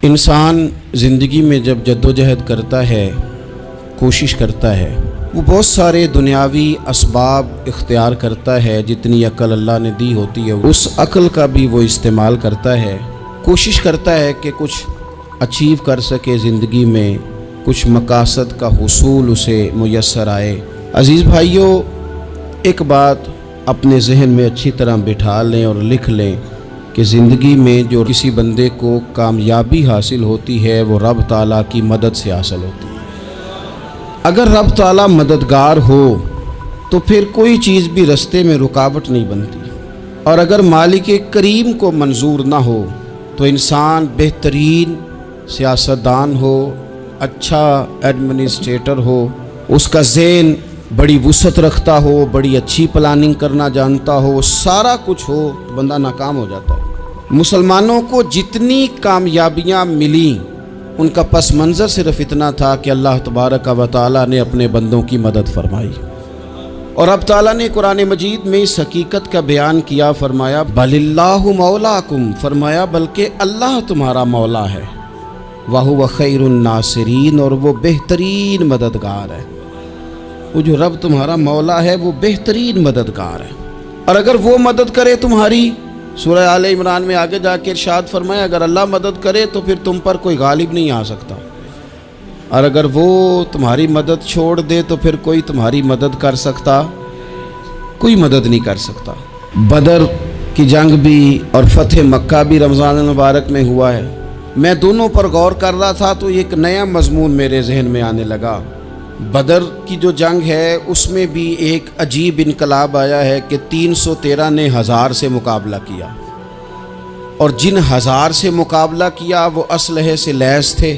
انسان زندگی میں جب جدوجہد کرتا ہے، کوشش کرتا ہے، وہ بہت سارے دنیاوی اسباب اختیار کرتا ہے، جتنی عقل اللہ نے دی ہوتی ہے اس عقل کا بھی وہ استعمال کرتا ہے، کوشش کرتا ہے کہ کچھ اچیو کر سکے زندگی میں، کچھ مقاصد کا حصول اسے میسر آئے۔ عزیز بھائیوں، ایک بات اپنے ذہن میں اچھی طرح بٹھا لیں اور لکھ لیں کہ زندگی میں جو کسی بندے کو کامیابی حاصل ہوتی ہے وہ رب تعالیٰ کی مدد سے حاصل ہوتی ہے۔ اگر رب تعالیٰ مددگار ہو تو پھر کوئی چیز بھی رستے میں رکاوٹ نہیں بنتی، اور اگر مالک کریم کو منظور نہ ہو تو انسان بہترین سیاستدان ہو، اچھا ایڈمنسٹریٹر ہو، اس کا ذہن بڑی وسعت رکھتا ہو، بڑی اچھی پلاننگ کرنا جانتا ہو، سارا کچھ ہو، تو بندہ ناکام ہو جاتا ہے۔ مسلمانوں کو جتنی کامیابیاں ملیں ان کا پس منظر صرف اتنا تھا کہ اللہ تبارک و تعالیٰ نے اپنے بندوں کی مدد فرمائی، اور اب تعالیٰ نے قرآن مجید میں اس حقیقت کا بیان کیا، فرمایا بل اللہ مولاکم، فرمایا بلکہ اللہ تمہارا مولا ہے، وَهُوَ خَيْرُ النَّاصِرِينَ، اور وہ بہترین مددگار ہے۔ وہ جو رب تمہارا مولا ہے وہ بہترین مددگار ہے، اور اگر وہ مدد کرے تمہاری، سورہ آل عمران میں آگے جا کے ارشاد فرمایا اگر اللہ مدد کرے تو پھر تم پر کوئی غالب نہیں آ سکتا، اور اگر وہ تمہاری مدد چھوڑ دے تو پھر کوئی تمہاری مدد کر سکتا، کوئی مدد نہیں کر سکتا۔ بدر کی جنگ بھی اور فتح مکہ بھی رمضان المبارک میں ہوا ہے۔ میں دونوں پر غور کر رہا تھا تو ایک نیا مضمون میرے ذہن میں آنے لگا۔ بدر کی جو جنگ ہے اس میں بھی ایک عجیب انقلاب آیا ہے کہ 313 نے 1000 سے مقابلہ کیا، اور جن 1000 سے مقابلہ کیا وہ اسلحے سے لیس تھے،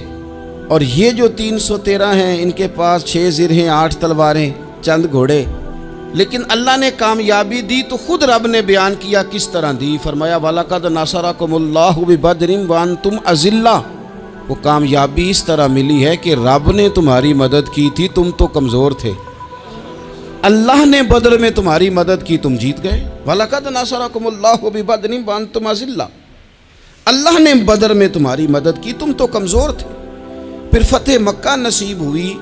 اور یہ جو 313 ہیں ان کے پاس 6 زرہیں، 8 تلواریں، چند گھوڑے، لیکن اللہ نے کامیابی دی تو خود رب نے بیان کیا کس طرح دی، فرمایا وَلَقَدْ نَصَرَكُمُ اللَّهُ بِبَدْرٍ وَأَنْتُمْ أَذِلَّةٌ۔ وہ کامیابی اس طرح ملی ہے کہ رب نے تمہاری مدد کی تھی، تم تو کمزور تھے، اللہ نے بدر میں تمہاری مدد کی، تم جیت گئے۔ وَلَقَدْ نَصَرَكُمُ اللَّهُ بِبَدْرٍ وَأَنْتُمْ أَذِلَّةٌ، اللہ نے بدر میں تمہاری مدد کی، تم تو کمزور تھے۔ پھر فتح مکہ نصیب ہوئی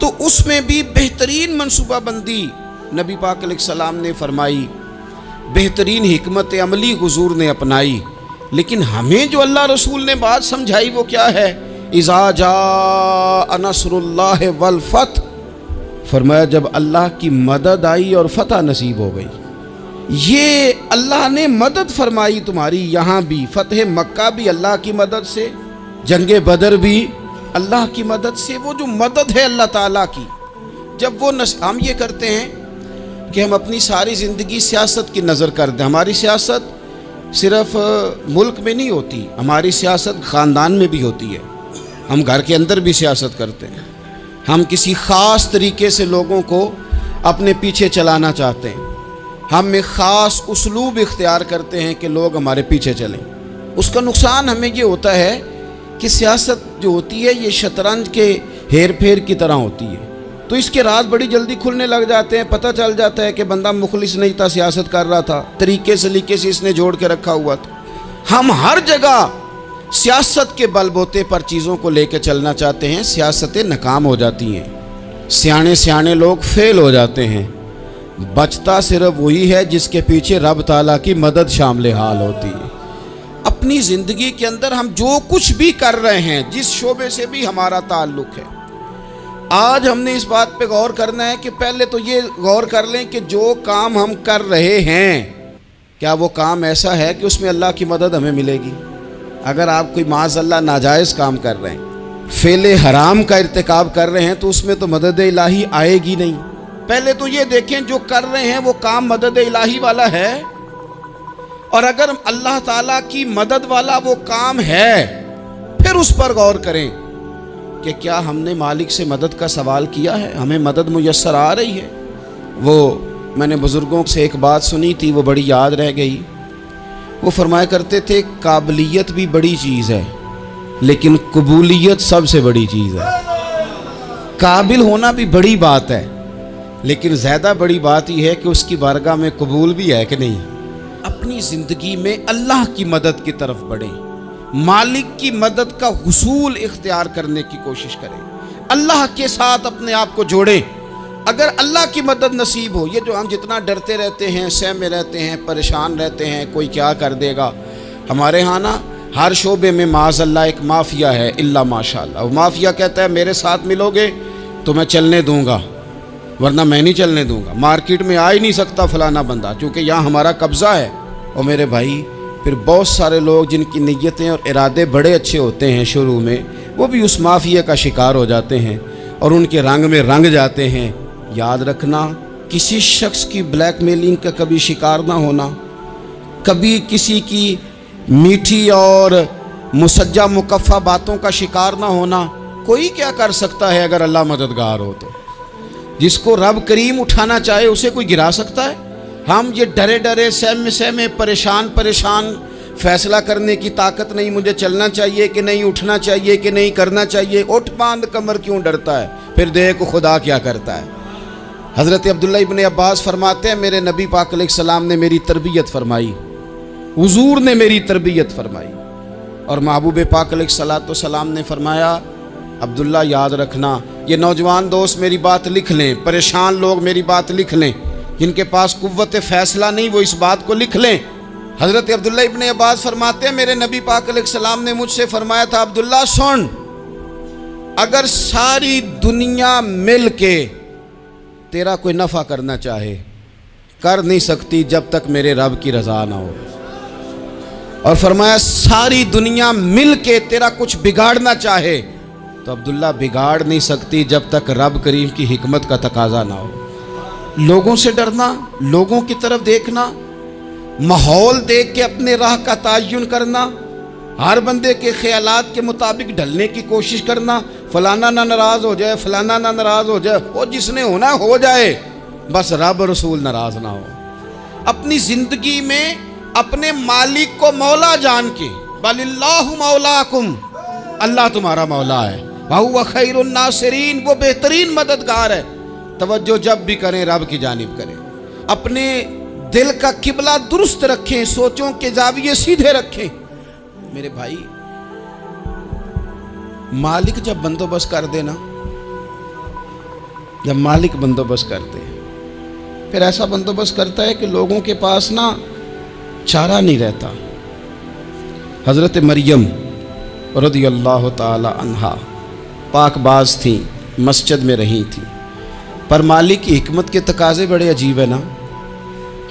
تو اس میں بھی بہترین منصوبہ بندی نبی پاک علیہ السلام نے فرمائی، بہترین حکمت عملی حضور نے اپنائی، لیکن ہمیں جو اللہ رسول نے بات سمجھائی وہ کیا ہے؟ اذا جاء نصر اللہ والفتح، فرمایا جب اللہ کی مدد آئی اور فتح نصیب ہو گئی۔ یہ اللہ نے مدد فرمائی تمہاری، یہاں بھی فتح مکہ بھی اللہ کی مدد سے، جنگ بدر بھی اللہ کی مدد سے۔ وہ جو مدد ہے اللہ تعالیٰ کی، جب وہ ہم یہ کرتے ہیں کہ ہم اپنی ساری زندگی سیاست کی نظر کر دیں، ہماری سیاست صرف ملک میں نہیں ہوتی، ہماری سیاست خاندان میں بھی ہوتی ہے، ہم گھر کے اندر بھی سیاست کرتے ہیں، ہم کسی خاص طریقے سے لوگوں کو اپنے پیچھے چلانا چاہتے ہیں، ہم ایک خاص اسلوب اختیار کرتے ہیں کہ لوگ ہمارے پیچھے چلیں۔ اس کا نقصان ہمیں یہ ہوتا ہے کہ سیاست جو ہوتی ہے یہ شطرنج کے ہیر پھیر کی طرح ہوتی ہے، تو اس کے راز بڑی جلدی کھلنے لگ جاتے ہیں، پتہ چل جاتا ہے کہ بندہ مخلص نہیں تھا، سیاست کر رہا تھا، طریقے سلیقے سے اس نے جوڑ کے رکھا ہوا تھا۔ ہم ہر جگہ سیاست کے بل بوتے پر چیزوں کو لے کے چلنا چاہتے ہیں، سیاستیں ناکام ہو جاتی ہیں، سیانے لوگ فیل ہو جاتے ہیں، بچتا صرف وہی ہے جس کے پیچھے رب تعالیٰ کی مدد شامل حال ہوتی ہے۔ اپنی زندگی کے اندر ہم جو کچھ بھی کر رہے ہیں، جس شعبے سے بھی ہمارا تعلق ہے، آج ہم نے اس بات پہ غور کرنا ہے کہ پہلے تو یہ غور کر لیں کہ جو کام ہم کر رہے ہیں کیا وہ کام ایسا ہے کہ اس میں اللہ کی مدد ہمیں ملے گی؟ اگر آپ کوئی معاذ اللہ ناجائز کام کر رہے ہیں، فعل حرام کا ارتکاب کر رہے ہیں، تو اس میں تو مدد الہی آئے گی نہیں۔ پہلے تو یہ دیکھیں جو کر رہے ہیں وہ کام مدد الہی والا ہے، اور اگر اللہ تعالیٰ کی مدد والا وہ کام ہے پھر اس پر غور کریں کہ کیا ہم نے مالک سے مدد کا سوال کیا ہے، ہمیں مدد میسر آ رہی ہے۔ وہ میں نے بزرگوں سے ایک بات سنی تھی، وہ بڑی یاد رہ گئی۔ وہ فرمایا کرتے تھے قابلیت بھی بڑی چیز ہے لیکن قبولیت سب سے بڑی چیز ہے۔ قابل ہونا بھی بڑی بات ہے لیکن زیادہ بڑی بات یہ ہے کہ اس کی بارگاہ میں قبول بھی ہے کہ نہیں۔ اپنی زندگی میں اللہ کی مدد کی طرف بڑھیں، مالک کی مدد کا حصول اختیار کرنے کی کوشش کریں، اللہ کے ساتھ اپنے آپ کو جوڑیں۔ اگر اللہ کی مدد نصیب ہو، یہ جو ہم جتنا ڈرتے رہتے ہیں، سہمے رہتے ہیں، پریشان رہتے ہیں کوئی کیا کر دے گا، ہمارے ہاں نا ہر شعبے میں معاذ اللہ ایک مافیا ہے، الا ماشاء اللہ۔ وہ مافیا کہتا ہے میرے ساتھ ملو گے تو میں چلنے دوں گا، ورنہ میں نہیں چلنے دوں گا، مارکیٹ میں آ ہی نہیں سکتا فلانا بندہ، چونکہ یہاں ہمارا قبضہ ہے۔ اور میرے بھائی پھر بہت سارے لوگ جن کی نیتیں اور ارادے بڑے اچھے ہوتے ہیں شروع میں، وہ بھی اس مافیا کا شکار ہو جاتے ہیں اور ان کے رنگ میں رنگ جاتے ہیں۔ یاد رکھنا، کسی شخص کی بلیک میلنگ کا کبھی شکار نہ ہونا، کبھی کسی کی میٹھی اور مسجع مکفہ باتوں کا شکار نہ ہونا۔ کوئی کیا کر سکتا ہے اگر اللہ مددگار ہو تو؟ جس کو رب کریم اٹھانا چاہے اسے کوئی گرا سکتا ہے؟ ہم یہ ڈرے ڈرے سہمے پریشان فیصلہ کرنے کی طاقت نہیں، مجھے چلنا چاہیے کہ نہیں، اٹھنا چاہیے کہ نہیں، کرنا چاہیے، اٹھ باندھ کمر کیوں ڈرتا ہے؟ پھر دیکھ خدا کیا کرتا ہے۔ حضرت عبداللہ ابن عباس فرماتے ہیں میرے نبی پاک علیہ السلام نے میری تربیت فرمائی، حضور نے میری تربیت فرمائی، اور محبوب پاک علیہ السلام نے فرمایا عبداللہ یاد رکھنا، یہ نوجوان دوست میری بات لکھ لیں، پریشان لوگ میری بات لکھ لیں، جن کے پاس قوت فیصلہ نہیں وہ اس بات کو لکھ لیں۔ حضرت عبداللہ ابن عباس فرماتے ہیں میرے نبی پاک علیہ السلام نے مجھ سے فرمایا تھا عبداللہ سن، اگر ساری دنیا مل کے تیرا کوئی نفع کرنا چاہے کر نہیں سکتی جب تک میرے رب کی رضا نہ ہو، اور فرمایا ساری دنیا مل کے تیرا کچھ بگاڑنا چاہے تو عبداللہ بگاڑ نہیں سکتی جب تک رب کریم کی حکمت کا تقاضا نہ ہو۔ لوگوں سے ڈرنا، لوگوں کی طرف دیکھنا، ماحول دیکھ کے اپنے راہ کا تعین کرنا، ہر بندے کے خیالات کے مطابق ڈھلنے کی کوشش کرنا، فلانا نہ ناراض ہو جائے، فلانا نہ ناراض ہو جائے، وہ جس نے ہونا ہو جائے، بس رب رسول ناراض نہ ہو۔ اپنی زندگی میں اپنے مالک کو مولا جان کے، بل اللہ مولاکم، اللہ تمہارا مولا ہے، وَهُوَ خَيْرُ النَّاصِرِينَ، وہ بہترین مددگار ہے۔ توجہ جب بھی کریں رب کی جانب کریں، اپنے دل کا قبلہ درست رکھیں، سوچوں کے زاویے سیدھے رکھیں۔ میرے بھائی مالک جب بندوبست کر دے نا، جب مالک بندوبست کر دے پھر ایسا بندوبست کرتا ہے کہ لوگوں کے پاس نا چارہ نہیں رہتا۔ حضرت مریم رضی اللہ تعالی عنہا پاک باز تھیں، مسجد میں رہی تھیں، پر مالک کی حکمت کے تقاضے بڑے عجیب ہیں نا۔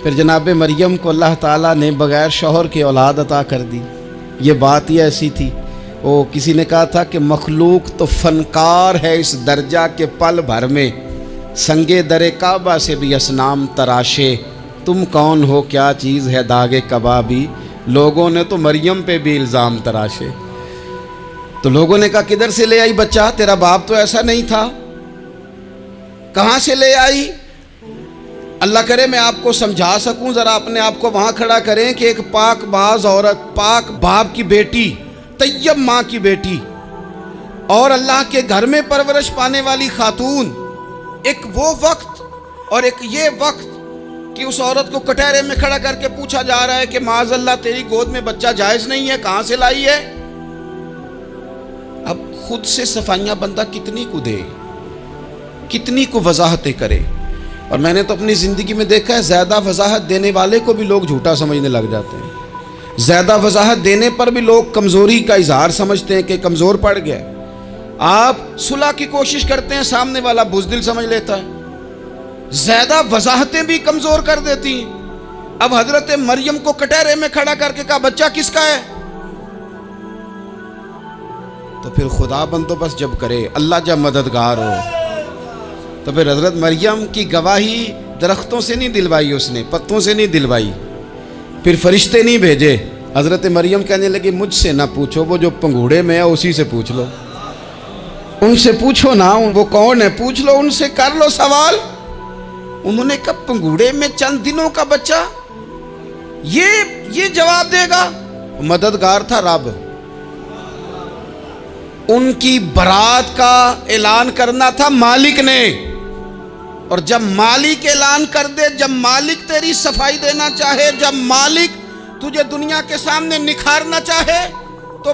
پھر جناب مریم کو اللہ تعالیٰ نے بغیر شوہر کے اولاد عطا کر دی۔ یہ بات ہی ایسی تھی، وہ کسی نے کہا تھا کہ مخلوق تو فنکار ہے اس درجہ کے پل بھر میں سنگے در کعبہ سے بھی اصنام تراشے، تم کون ہو کیا چیز ہے داغ کبابی، لوگوں نے تو مریم پہ بھی الزام تراشے۔ تو لوگوں نے کہا کدھر سے لے آئی بچہ، تیرا باپ تو ایسا نہیں تھا، کہاں سے لے آئی؟ اللہ کرے میں آپ کو سمجھا سکوں، ذرا اپنے آپ کو وہاں کھڑا کریں کہ ایک پاک باز عورت، پاک باپ کی بیٹی، طیب ماں کی بیٹی، اور اللہ کے گھر میں پرورش پانے والی خاتون، ایک وہ وقت اور ایک یہ وقت کہ اس عورت کو کٹہرے میں کھڑا کر کے پوچھا جا رہا ہے کہ معاذ اللہ تیری گود میں بچہ جائز نہیں ہے، کہاں سے لائی ہے؟ اب خود سے صفائیاں بندہ کتنی کو دے، کتنی کو وضاحتیں کرے۔ اور میں نے تو اپنی زندگی میں دیکھا ہے زیادہ وضاحت دینے والے کو بھی لوگ جھوٹا سمجھنے لگ جاتے ہیں، زیادہ وضاحت دینے پر بھی لوگ کمزوری کا اظہار سمجھتے ہیں کہ کمزور پڑ گیا۔ آپ صلح کی کوشش کرتے ہیں، سامنے والا بزدل سمجھ لیتا ہے، زیادہ وضاحتیں بھی کمزور کر دیتی ہیں۔ اب حضرت مریم کو کٹہرے میں کھڑا کر کے کہا بچہ کس کا ہے؟ تو پھر خدا بندوبست جب کرے، اللہ جب مددگار ہو، تو پھر حضرت مریم کی گواہی درختوں سے نہیں دلوائی، اس نے پتوں سے نہیں دلوائی، پھر فرشتے نہیں بھیجے۔ حضرت مریم کہنے لگی مجھ سے نہ پوچھو، وہ جو پنگوڑے میں ہے اسی سے پوچھ لو، ان سے پوچھو نا، وہ کون ہے پوچھ لو، ان سے کر لو سوال۔ انہوں نے کہا پنگوڑے میں چند دنوں کا بچہ یہ جواب دے گا؟ مددگار تھا رب، ان کی برات کا اعلان کرنا تھا مالک نے، اور جب مالک اعلان کر دے، جب مالک تیری صفائی دینا چاہے، جب مالک تجھے دنیا کے سامنے نکھارنا چاہے، تو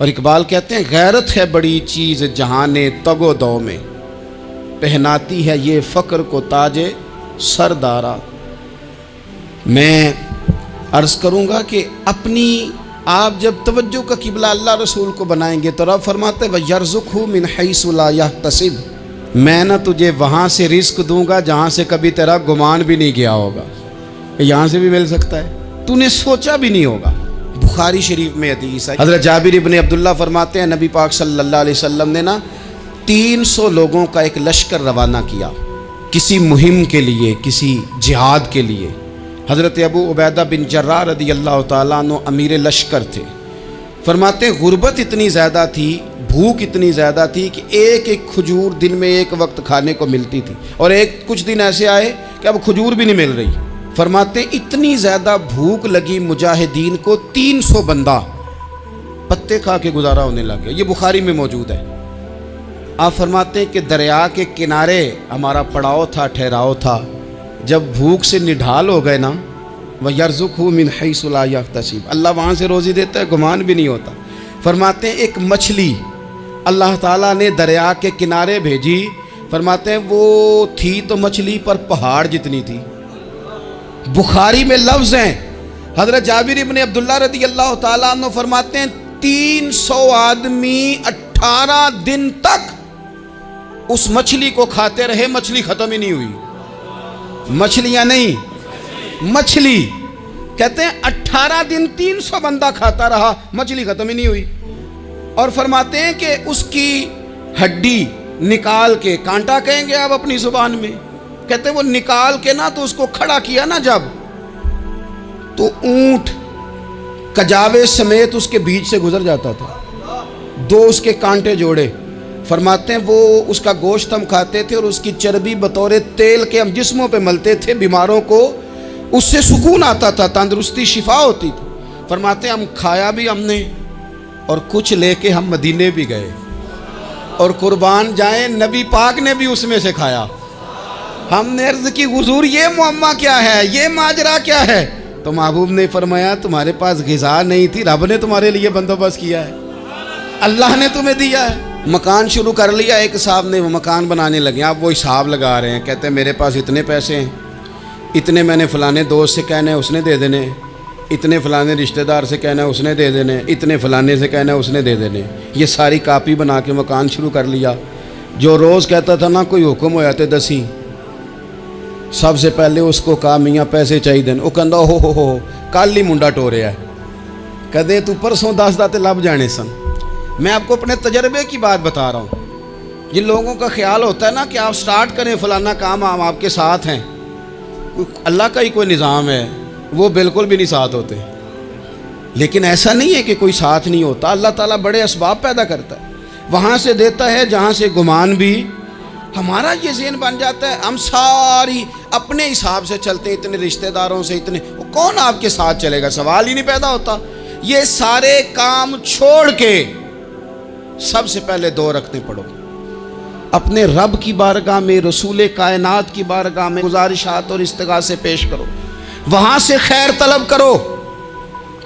اور اقبال کہتے ہیں غیرت ہے بڑی چیز جہان تگ و دو میں، پہناتی ہے یہ فقر کو تاج سردارا۔ میں عرض کروں گا کہ اپنی آپ جب توجہ کا قبلہ اللہ رسول کو بنائیں گے تو رب فرماتے ہیں وَيَرْزُقْهُ مِنْ حَيْثُ لَا يَحْتَسِبُ، میں نہ تجھے وہاں سے رزق دوں گا جہاں سے کبھی تیرا گمان بھی نہیں گیا ہوگا، یہاں سے بھی مل سکتا ہے، تو نے سوچا بھی نہیں ہوگا۔ بخاری شریف میں حدیث ہے، حضرت جابر ابن عبداللہ فرماتے ہیں نبی پاک صلی اللہ علیہ وسلم نے 300 لوگوں کا ایک لشکر روانہ کیا کسی مہم کے لیے، کسی جہاد کے لیے۔ حضرت ابو عبیدہ بن جراح رضی اللہ تعالیٰ عنہ امیر لشکر تھے۔ فرماتے ہیں غربت اتنی زیادہ تھی، بھوک اتنی زیادہ تھی کہ ایک ایک کھجور دن میں ایک وقت کھانے کو ملتی تھی، اور کچھ دن ایسے آئے کہ اب کھجور بھی نہیں مل رہی۔ فرماتے ہیں اتنی زیادہ بھوک لگی مجاہدین کو 300 بندہ پتے کھا کے گزارا ہونے لگ گیا۔ یہ بخاری میں موجود ہے۔ آپ فرماتے ہیں کہ دریا کے کنارے ہمارا پڑاؤ تھا، ٹھہراؤ تھا، جب بھوک سے نڈھال ہو گئے نا وَيَرْزُقْهُ مِنْ حَيْثُ لَا يَحْتَسِبُ، اللہ وہاں سے روزی دیتا ہے، گمان بھی نہیں ہوتا۔ فرماتے ہیں ایک مچھلی اللہ تعالیٰ نے دریا کے کنارے بھیجی، فرماتے ہیں وہ تھی تو مچھلی پر پہاڑ جتنی تھی۔ بخاری میں لفظ ہیں، حضرت جابر ابن عبداللہ رضی اللہ تعالیٰ عنہ فرماتے ہیں 300 آدمی 18 دن تک اس مچھلی کو کھاتے رہے، مچھلی ختم ہی نہیں ہوئی۔ مچھلیاں نہیں، مچھلی کہتے ہیں 18 دن 300 بندہ کھاتا رہا، مچھلی ختم ہی نہیں ہوئی۔ اور فرماتے ہیں کہ اس کی ہڈی نکال کے، کانٹا کہیں گے آپ اپنی زبان میں، کہتے ہیں وہ نکال کے نا تو اس کو کھڑا کیا نا جب، تو اونٹ کجاوے سمیت اس کے بیچ سے گزر جاتا تھا، 2 اس کے کانٹے جوڑے۔ فرماتے ہیں وہ اس کا گوشت ہم کھاتے تھے اور اس کی چربی بطور تیل کے ہم جسموں پہ ملتے تھے، بیماروں کو اس سے سکون آتا تھا، تندرستی شفا ہوتی تھی۔ فرماتے ہیں ہم کھایا بھی ہم نے، اور کچھ لے کے ہم مدینے بھی گئے، اور قربان جائیں نبی پاک نے بھی اس میں سے کھایا۔ ہم نے عرض کی حضور یہ معمہ کیا ہے، یہ ماجرا کیا ہے؟ تو محبوب نے فرمایا تمہارے پاس غذا نہیں تھی، رب نے تمہارے لیے بندوبست کیا ہے، اللہ نے تمہیں دیا ہے۔ مکان شروع کر لیا، ایک صاحب نے وہ مکان بنانے لگے، آپ وہ حساب لگا رہے ہیں، کہتے ہیں میرے پاس اتنے پیسے ہیں، اتنے میں نے فلانے دوست سے کہنا ہے اس نے دے دینے، اتنے فلانے رشتہ دار سے کہنا ہے اس نے دے دینے، اتنے فلانے سے کہنا ہے اس نے دے دینے۔ یہ ساری کاپی بنا کے مکان شروع کر لیا۔ جو روز کہتا تھا نا کوئی حکم ہو جاتے 10 سب سے پہلے اس کو کہا میاں پیسے چاہیے دین، وہ کہندا ہو کل ہی منڈا ٹوریا ہے، کدے تو پرسوں 10 داتے لب جانے سن۔ میں آپ کو اپنے تجربے کی بات بتا رہا ہوں۔ جن لوگوں کا خیال ہوتا ہے نا کہ آپ سٹارٹ کریں فلانا کام، ہم آپ کے ساتھ ہیں، اللہ کا ہی کوئی نظام ہے، وہ بالکل بھی نہیں ساتھ ہوتے۔ لیکن ایسا نہیں ہے کہ کوئی ساتھ نہیں ہوتا، اللہ تعالیٰ بڑے اسباب پیدا کرتا ہے، وہاں سے دیتا ہے جہاں سے گمان بھی۔ ہمارا یہ ذہن بن جاتا ہے ہم ساری اپنے حساب سے چلتے ہیں، اتنے رشتہ داروں سے اتنے، وہ کون آپ کے ساتھ چلے گا؟ سوال ہی نہیں پیدا ہوتا۔ یہ سارے کام چھوڑ کے سب سے پہلے 2 رکعتیں پڑھو، اپنے رب کی بارگاہ میں، رسول کائنات کی بارگاہ میں گزارشات اور استغاثے پیش کرو، وہاں سے خیر طلب کرو۔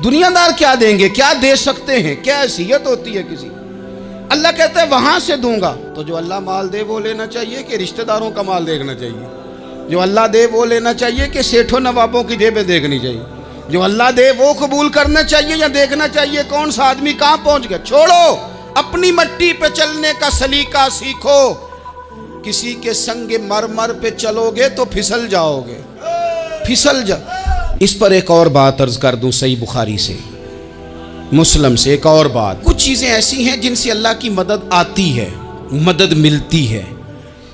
دنیا دار کیا دیں گے، کیا دے سکتے ہیں، کیا حیثیت ہوتی ہے کسی؟ اللہ کہتا ہے وہاں سے دوں گا۔ تو جو اللہ مال دے وہ لینا چاہیے کہ رشتہ داروں کا مال دیکھنا چاہیے؟ جو اللہ دے وہ لینا چاہیے کہ سیٹھوں نوابوں کی جیبیں دیکھنی چاہیے؟ جو اللہ دے وہ قبول کرنا چاہیے یا دیکھنا چاہیے کون سا آدمی کہاں پہنچ گیا؟ چھوڑو، اپنی مٹی پہ چلنے کا سلیقہ سیکھو۔ کسی کے سنگ مرمر پہ چلو گے تو پھسل جاؤ گے، پھسل جا۔ اس پر ایک اور بات عرض کر دوں، صحیح بخاری سے، مسلم سے ایک اور بات۔ کچھ چیزیں ایسی ہیں جن سے اللہ کی مدد آتی ہے، مدد ملتی ہے۔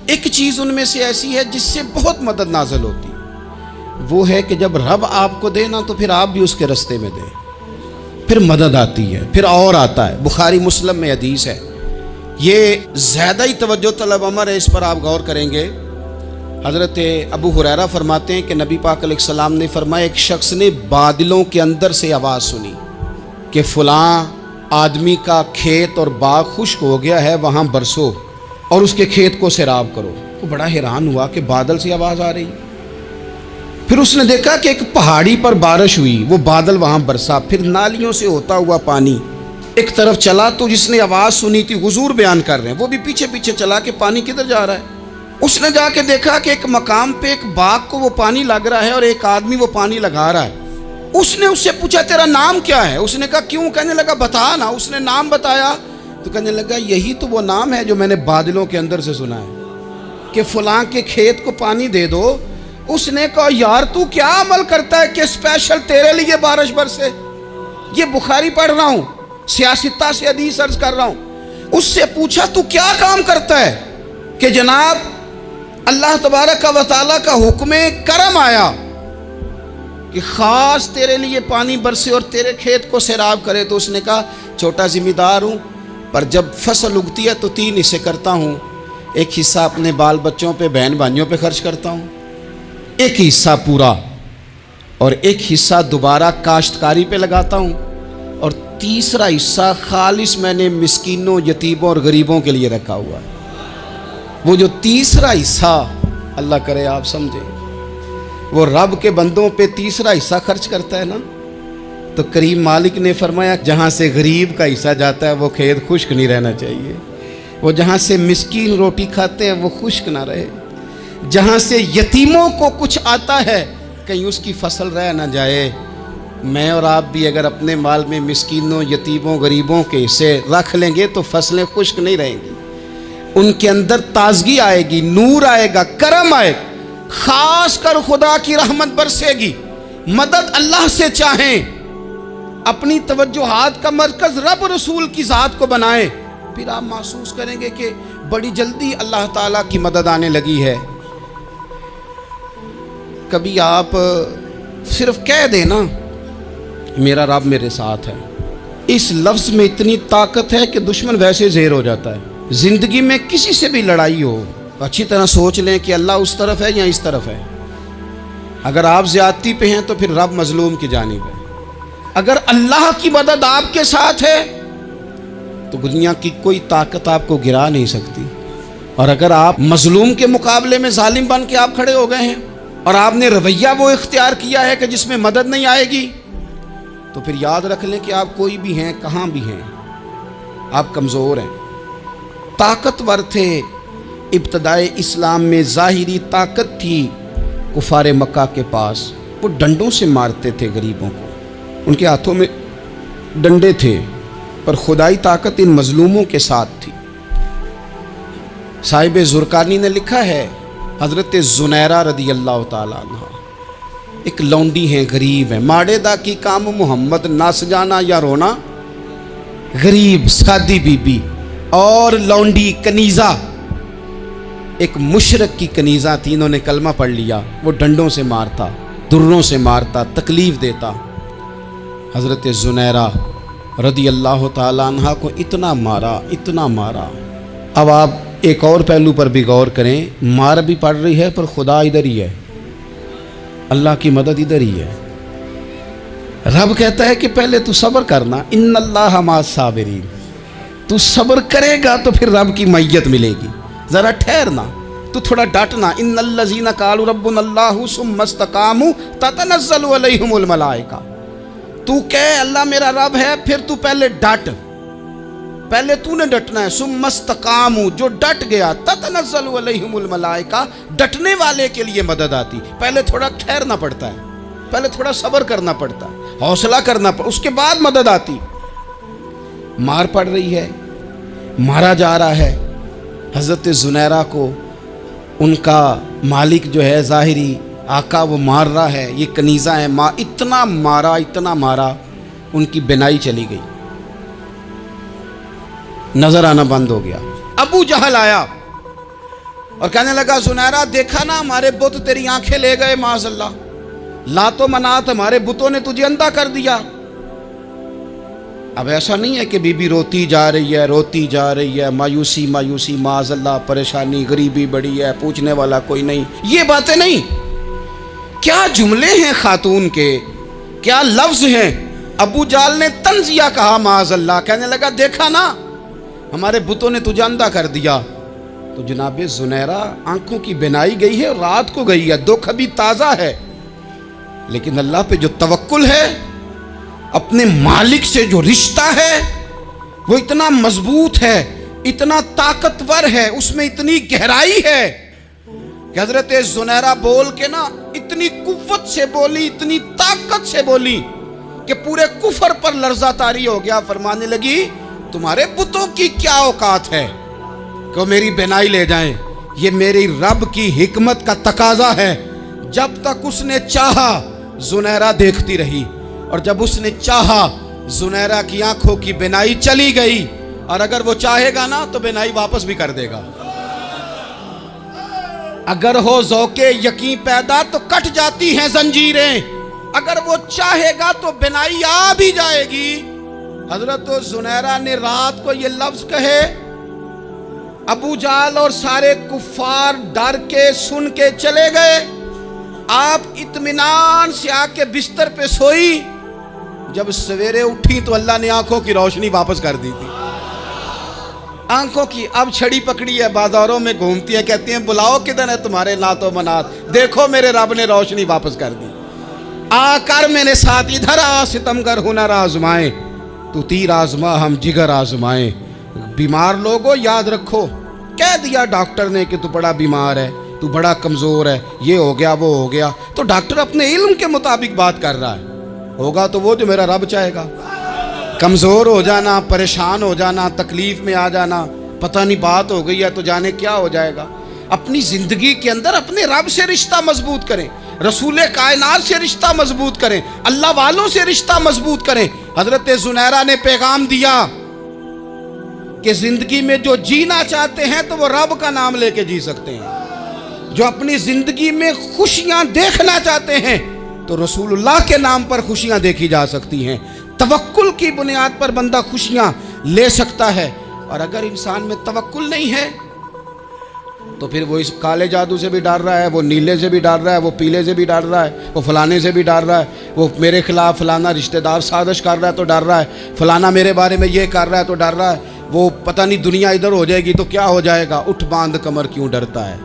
ایک چیز ان میں سے ایسی ہے جس سے بہت مدد نازل ہوتی ہے، وہ ہے کہ جب رب آپ کو دے نا تو پھر آپ بھی اس کے رستے میں دیں، پھر مدد آتی ہے، پھر اور آتا ہے۔ بخاری مسلم میں حدیث ہے، یہ زیادہ ہی توجہ طلب امر ہے، اس پر آپ غور کریں گے۔ حضرت ابو ہریرہ فرماتے ہیں کہ نبی پاک علیہ السلام نے فرمایا ایک شخص نے بادلوں کے اندر سے آواز سنی کہ فلاں آدمی کا کھیت اور باغ خشک ہو گیا ہے، وہاں برسو اور اس کے کھیت کو سیراب کرو۔ وہ بڑا حیران ہوا کہ بادل سے آواز آ رہی۔ پھر اس نے دیکھا کہ ایک پہاڑی پر بارش ہوئی، وہ بادل وہاں برسا، پھر نالیوں سے ہوتا ہوا پانی ایک طرف چلا تو جس نے آواز سنی تھی حضور بیان کر رہے ہیں، وہ بھی پیچھے پیچھے چلا کہ پانی کدھر جا رہا ہے۔ اس نے جا کے دیکھا کہ ایک مقام پہ ایک باغ کو وہ پانی لگ رہا ہے اور ایک آدمی وہ پانی لگا رہا ہے۔ اس نے اس سے پوچھا تیرا نام کیا ہے؟ اس نے کہا کیوں؟ کہنے لگا بتا نا۔ اس نے نام بتایا تو کہنے لگا یہی تو وہ نام ہے جو میں نے بادلوں کے اندر سے سنا ہے کہ فلاں کے کھیت کو پانی دے دو۔ اس نے کہا یار تو کیا عمل کرتا ہے کہ اسپیشل تیرے لیے بارش برسے؟ یہ بخاری پڑھ رہا ہوں، سیاستہ سے حدیث عرض کر رہا ہوں۔ اس سے پوچھا تو کیا کام کرتا ہے کہ جناب اللہ تبارک و تعالیٰ کا حکم کرم آیا کہ خاص تیرے لیے پانی برسے اور تیرے کھیت کو سیراب کرے؟ تو اس نے کہا چھوٹا ذمہ دار ہوں، پر جب فصل اگتی ہے تو 3 حصے کرتا ہوں، ایک حصہ اپنے بال بچوں پہ بہن بھائیوں پہ خرچ کرتا ہوں، ایک حصہ پورا، اور ایک حصہ دوبارہ کاشتکاری پہ لگاتا ہوں، اور تیسرا حصہ خالص میں نے مسکینوں، یتیموں اور غریبوں کے لیے رکھا ہوا ہے۔ وہ جو تیسرا حصہ اللہ کرے آپ سمجھیں، وہ رب کے بندوں پہ تیسرا حصہ خرچ کرتا ہے نا، تو کریم مالک نے فرمایا جہاں سے غریب کا حصہ جاتا ہے وہ کھیت خشک نہیں رہنا چاہیے، وہ جہاں سے مسکین روٹی کھاتے ہیں وہ خشک نہ رہے، جہاں سے یتیموں کو کچھ آتا ہے کہیں اس کی فصل رہ نہ جائے۔ میں اور آپ بھی اگر اپنے مال میں مسکینوں، یتیموں، غریبوں کے حصے رکھ لیں گے تو فصلیں خشک نہیں رہیں گی، ان کے اندر تازگی آئے گی، نور آئے گا، کرم آئے گا، خاص کر خدا کی رحمت برسے گی۔ مدد اللہ سے چاہیں، اپنی توجہات کا مرکز رب رسول کی ذات کو بنائیں، پھر آپ محسوس کریں گے کہ بڑی جلدی اللہ تعالیٰ کی مدد آنے لگی ہے۔ کبھی آپ صرف کہہ دیں نا میرا رب میرے ساتھ ہے، اس لفظ میں اتنی طاقت ہے کہ دشمن ویسے زہر ہو جاتا ہے۔ زندگی میں کسی سے بھی لڑائی ہو تو اچھی طرح سوچ لیں کہ اللہ اس طرف ہے یا اس طرف ہے۔ اگر آپ زیادتی پہ ہیں تو پھر رب مظلوم کی جانب ہے۔ اگر اللہ کی مدد آپ کے ساتھ ہے تو دنیا کی کوئی طاقت آپ کو گرا نہیں سکتی، اور اگر آپ مظلوم کے مقابلے میں ظالم بن کے آپ کھڑے ہو گئے ہیں اور آپ نے رویہ وہ اختیار کیا ہے کہ جس میں مدد نہیں آئے گی، تو پھر یاد رکھ لیں کہ آپ کوئی بھی ہیں، کہاں بھی ہیں، آپ کمزور ہیں۔ طاقتور تھے ابتدائے اسلام میں، ظاہری طاقت تھی کفار مکہ کے پاس، وہ ڈنڈوں سے مارتے تھے غریبوں کو، ان کے ہاتھوں میں ڈنڈے تھے، پر خدائی طاقت ان مظلوموں کے ساتھ تھی۔ صاحب زرقانی نے لکھا ہے حضرت زنیرہ رضی اللہ تعالیٰ عنہ ایک لونڈی ہیں، غریب ہیں، ماڑے دا کی کام محمد نس جانا یا رونا، غریب سادی بی بی اور لونڈی کنیزہ، ایک مشرک کی کنیزہ تھی، انہوں نے کلمہ پڑھ لیا، وہ ڈنڈوں سے مارتا، دروں سے مارتا، تکلیف دیتا۔ حضرت زنیرہ رضی اللہ تعالیٰ عنہ کو اتنا مارا، اتنا مارا۔ اب آپ ایک اور پہلو پر بھی غور کریں، مار بھی پڑ رہی ہے پر خدا ادھر ہی ہے، اللہ کی مدد ادھر ہی ہے۔ رب کہتا ہے کہ پہلے تو صبر کرنا، ان اللہ مع الصابرین، تو صبر کرے گا تو پھر رب کی معیت ملے گی، ذرا ٹھہرنا، تو تھوڑا ڈٹنا۔ ان الذین قالوا ربنا اللہ ثم استقاموا تتنزل علیہم الملائکہ، تو کہے اللہ میرا رب ہے، پھر تو پہلے ڈٹ، پہلے تو نے ڈٹنا ہے۔ ثم استقاموا، جو ڈٹ گیا، تتنزل علیہم الملائکہ، ڈٹنے والے کے لیے مدد آتی، پہلے تھوڑا ٹھہرنا پڑتا ہے، پہلے تھوڑا صبر کرنا پڑتا ہے، حوصلہ کرنا پڑتا، اس کے بعد مدد آتی۔ مار پڑ رہی ہے، مارا جا رہا ہے حضرت زنیرہ کو، ان کا مالک جو ہے ظاہری آقا وہ مار رہا ہے، یہ کنیزہ ہے، اتنا مارا اتنا مارا، ان کی بینائی چلی گئی، نظر آنا بند ہو گیا۔ ابو جہل آیا اور کہنے لگا زنیرہ دیکھا نا ہمارے بت تیری آنکھیں لے گئے، معاذ اللہ، لات و منات ہمارے بتوں نے تجھے اندھا کر دیا۔ اب ایسا نہیں ہے کہ بی بی روتی جا رہی ہے، روتی جا رہی ہے، مایوسی مایوسی، معاذ اللہ، پریشانی، غریبی بڑی ہے، پوچھنے والا کوئی نہیں، یہ باتیں نہیں۔ کیا جملے ہیں خاتون کے، کیا لفظ ہیں۔ ابو جہل نے تنزیہ کہا، معاذ اللہ، کہنے لگا دیکھا نا ہمارے بتوں نے تجھے اندھا کر دیا۔ تو جناب زنیرہ آنکھوں کی بینائی گئی ہے، رات کو گئی ہے، دکھ ابھی تازہ ہے، لیکن اللہ پہ جو توکل ہے، اپنے مالک سے جو رشتہ ہے، وہ اتنا مضبوط ہے، اتنا طاقتور ہے، اس میں اتنی گہرائی ہے کہ حضرت زنیرہ بول کے نا اتنی قوت سے بولی، اتنی طاقت سے بولی کہ پورے کفر پر لرزہ طاری ہو گیا۔ فرمانے لگی تمہارے بتوں کی کیا اوقات ہے کہ میری بینائی لے جائیں؟ یہ میری رب کی حکمت کا تقاضا ہے۔ جب تک اس نے چاہا زنیرہ دیکھتی رہی، اور جب اس نے چاہا زنیرہ کی آنکھوں کی بینائی چلی گئی، اور اگر وہ چاہے گا نا تو بینائی واپس بھی کر دے گا۔ اگر ہو ذوق یقین پیدا تو کٹ جاتی ہیں زنجیریں، اگر وہ چاہے گا تو بینائی آ بھی جائے گی۔ حضرت زنیرہ نے رات کو یہ لفظ کہے، ابو جہل اور سارے کفار ڈر کے سن کے چلے گئے، آپ اطمینان سے آ کے بستر پہ سوئی۔ جب سویرے اٹھی تو اللہ نے آنکھوں کی روشنی واپس کر دی تھی۔ آنکھوں کی اب چھڑی پکڑی ہے، بازاروں میں گھومتی ہے، کہتی ہیں بلاؤ کدھر ہے تمہارے نعت و منات، دیکھو میرے رب نے روشنی واپس کر دی۔ آ کر میرے ساتھ ادھر آ ستمگر ہنر آزمائیں، تو تیر آزما ہم جگر آزمائیں۔ بیمار لوگوں یاد رکھو، کہہ دیا ڈاکٹر نے کہ تو بڑا بیمار ہے، تو بڑا کمزور ہے، یہ ہو گیا وہ ہو گیا، تو ڈاکٹر اپنے علم کے مطابق بات کر رہا ہے، ہوگا تو وہ جو میرا رب چاہے گا۔ کمزور ہو جانا، پریشان ہو جانا، تکلیف میں آ جانا، پتہ نہیں بات ہو گئی ہے تو جانے کیا ہو جائے گا۔ اپنی زندگی کے اندر اپنے رب سے رشتہ مضبوط کریں، رسول کائنات سے رشتہ مضبوط کریں، اللہ والوں سے رشتہ مضبوط کریں۔ حضرت زنیرہ نے پیغام دیا کہ زندگی میں جو جینا چاہتے ہیں تو وہ رب کا نام لے کے جی سکتے ہیں، جو اپنی زندگی میں خوشیاں دیکھنا چاہتے ہیں تو رسول اللہ کے نام پر خوشیاں دیکھی جا سکتی ہیں۔ توکل کی بنیاد پر بندہ خوشیاں لے سکتا ہے، اور اگر انسان میں توکل نہیں ہے تو پھر وہ اس کالے جادو سے بھی ڈر رہا ہے، وہ نیلے سے بھی ڈر رہا ہے، وہ پیلے سے بھی ڈر رہا ہے، وہ فلانے سے بھی ڈر رہا ہے، وہ میرے خلاف فلانا رشتہ دار سازش کر رہا ہے تو ڈر رہا ہے، فلانا میرے بارے میں یہ کر رہا ہے تو ڈر رہا ہے، وہ پتہ نہیں دنیا ادھر ہو جائے گی تو کیا ہو جائے گا، اٹھ باندھ کمر کیوں ڈرتا ہے،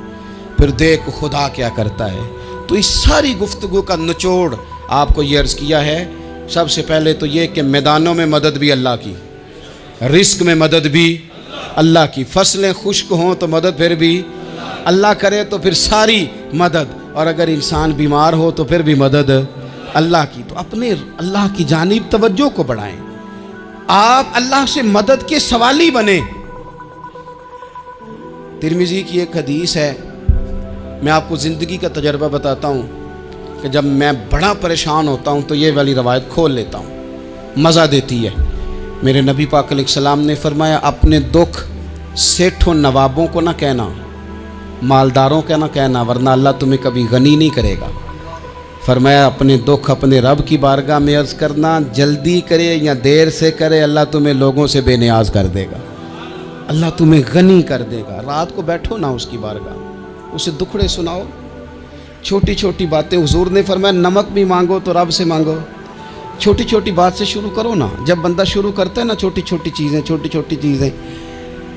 پھر دیکھ خدا کیا کرتا ہے۔ تو اس ساری گفتگو کا نچوڑ آپ کو یہ عرض کیا ہے، سب سے پہلے تو یہ کہ میدانوں میں مدد بھی اللہ کی، رزق میں مدد بھی اللہ کی، فصلیں خشک ہوں تو مدد پھر بھی اللہ کرے، تو پھر ساری مدد، اور اگر انسان بیمار ہو تو پھر بھی مدد اللہ کی۔ تو اپنے اللہ کی جانب توجہ کو بڑھائیں، آپ اللہ سے مدد کے سوالی بنیں۔ ترمذی کی ایک حدیث ہے، میں آپ کو زندگی کا تجربہ بتاتا ہوں کہ جب میں بڑا پریشان ہوتا ہوں تو یہ والی روایت کھول لیتا ہوں، مزہ دیتی ہے۔ میرے نبی پاک علیہ السلام نے فرمایا اپنے دکھ سیٹھوں نوابوں کو نہ کہنا، مالداروں کا نہ کہنا، ورنہ اللہ تمہیں کبھی غنی نہیں کرے گا۔ فرمایا اپنے دکھ اپنے رب کی بارگاہ میں عرض کرنا، جلدی کرے یا دیر سے کرے اللہ تمہیں لوگوں سے بے نیاز کر دے گا، اللہ تمہیں غنی کر دے گا۔ رات کو بیٹھو نا اس کی بارگاہ، اسے دکھڑے سناؤ، چھوٹی چھوٹی باتیں، حضور نے فرمایا نمک بھی مانگو تو رب سے مانگو، چھوٹی چھوٹی بات سے شروع کرو نا۔ جب بندہ شروع کرتا ہے نا چھوٹی چھوٹی چیزیں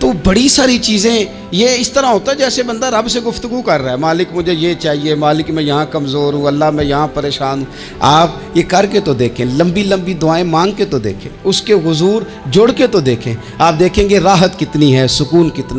تو بڑی ساری چیزیں، یہ اس طرح ہوتا ہے جیسے بندہ رب سے گفتگو کر رہا ہے، مالک مجھے یہ چاہیے، مالک میں یہاں کمزور ہوں، اللہ میں یہاں پریشان ہوں۔ آپ یہ کر کے تو دیکھیں، لمبی لمبی دعائیں مانگ کے تو دیکھیں، اس کے حضور جوڑ کے تو دیکھیں، آپ دیکھیں گے راحت کتنی ہے، سکون کتنا